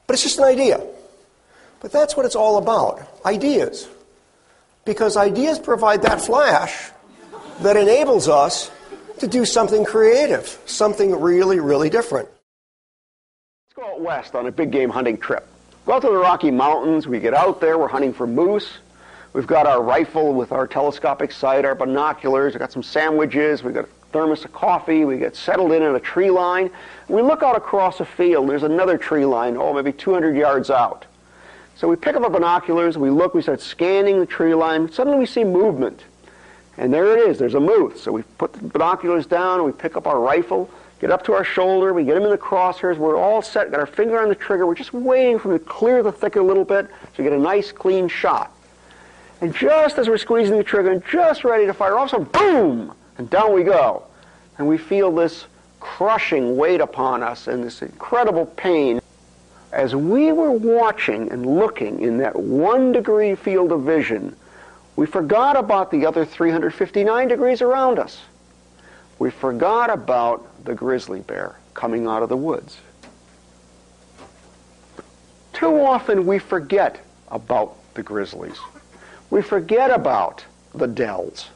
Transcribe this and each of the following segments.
But it's just an idea. But that's what it's all about, ideas. Because ideas provide that flash that enables us to do something creative, something really, really different. Let's go out west on a big game hunting trip. Go out to the Rocky Mountains, we get out there, we're hunting for moose. We've got our rifle with our telescopic sight, our binoculars, we've got some sandwiches, we've got a thermos of coffee, we get settled in a tree line. We look out across a field, there's another tree line, maybe 200 yards out. So we pick up our binoculars, we look, we start scanning the tree line, suddenly we see movement. And there it is, there's a moose. So we put the binoculars down, we pick up our rifle, get up to our shoulder, we get him in the crosshairs, we're all set, got our finger on the trigger, we're just waiting for him to clear the thicket a little bit so we get a nice clean shot. And just as we're squeezing the trigger and just ready to fire, all of a sudden, boom! And down we go. And we feel this crushing weight upon us and this incredible pain. As we were watching and looking in that 1 degree field of vision, we forgot about the other 359 degrees around us. We forgot about the grizzly bear coming out of the woods. Too often we forget about the grizzlies. We forget about the dells.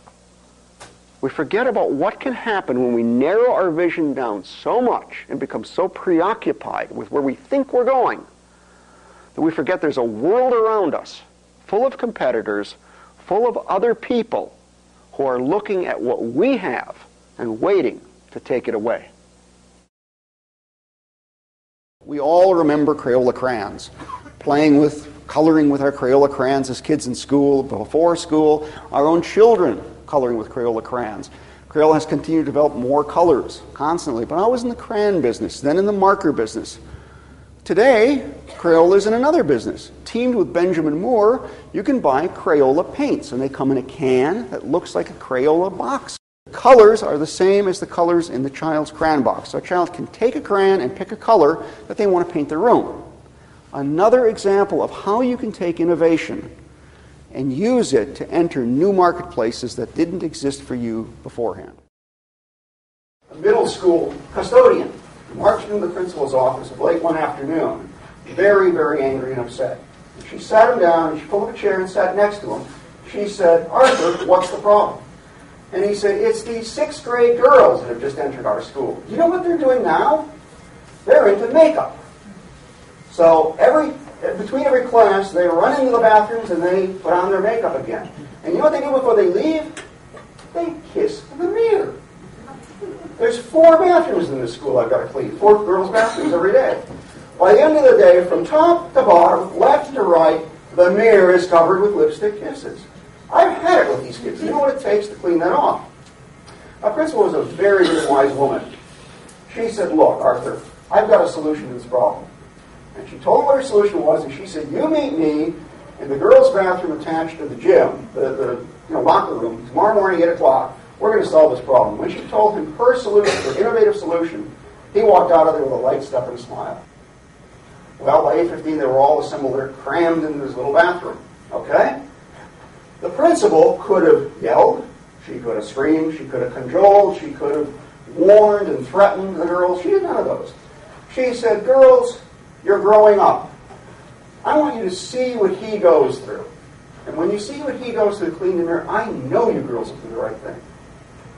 We forget about what can happen when we narrow our vision down so much and become so preoccupied with where we think we're going that we forget there's a world around us full of competitors, full of other people who are looking at what we have and waiting to take it away. We all remember Crayola crayons, coloring with our Crayola crayons as kids in school, before school, our own children coloring with Crayola crayons. Crayola has continued to develop more colors constantly, but I was in the crayon business, then in the marker business. Today, Crayola is in another business. Teamed with Benjamin Moore, you can buy Crayola paints, and they come in a can that looks like a Crayola box. The colors are the same as the colors in the child's crayon box. So a child can take a crayon and pick a color that they want to paint their room. Another example of how you can take innovation and use it to enter new marketplaces that didn't exist for you beforehand. A middle school custodian marched into the principal's office late one afternoon, very, very angry and upset. She sat him down, and she pulled up a chair and sat next to him. She said, "Arthur, what's the problem?" And he said, "It's these 6th grade girls that have just entered our school. You know what they're doing now? They're into makeup. So between every class, they run into the bathrooms and they put on their makeup again. And you know what they do before they leave? They kiss the mirror. There's 4 bathrooms in this school I've got to clean, 4 girls' bathrooms every day. By the end of the day, from top to bottom, left to right, the mirror is covered with lipstick kisses. I've had it with these kids. You know what it takes to clean that off?" Our principal was a very, very wise woman. She said, "Look, Arthur, I've got a solution to this problem." And she told him what her solution was, and she said, "You meet me in the girls' bathroom attached to the gym, the locker room, tomorrow morning at 8 o'clock. We're going to solve this problem." When she told him her solution, her innovative solution, he walked out of there with a light step and a smile. Well, by 8:15, they were all assembled there, crammed into this little bathroom. Okay? The principal could have yelled, she could have screamed, she could have cajoled, she could have warned and threatened the girls. She did none of those. She said, "Girls, you're growing up. I want you to see what he goes through. And when you see what he goes through to clean the mirror, I know you girls will do the right thing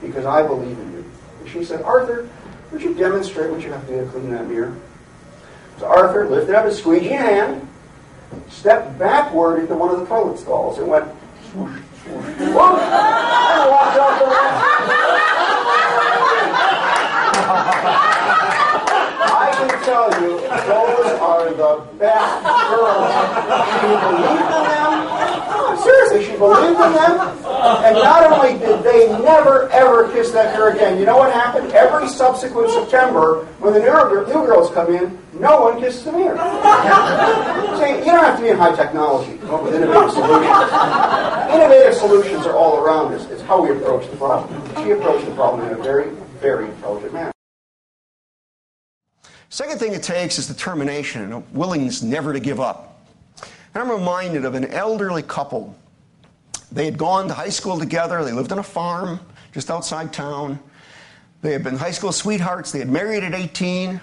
because I believe in you." And she said, "Arthur, would you demonstrate what you have to do to clean that mirror?" So Arthur lifted up his squeegee hand, stepped backward into one of the toilet stalls, and went swoosh, swoosh, swoosh, and walked out the ramp. I can tell you, those are the best girls. She believed in them. Seriously, she believed in them. And not only did they never, ever kiss that girl again. You know what happened? Every subsequent September, when the new girls come in, no one kisses the mirror. See, you don't have to be in high technology to come up with innovative solutions. Innovative solutions are all around us. It's how we approach the problem. She approached the problem in a very, very intelligent manner. Second thing it takes is determination and a willingness never to give up. And I'm reminded of an elderly couple. They had gone to high school together. They lived on a farm just outside town. They had been high school sweethearts. They had married at 18.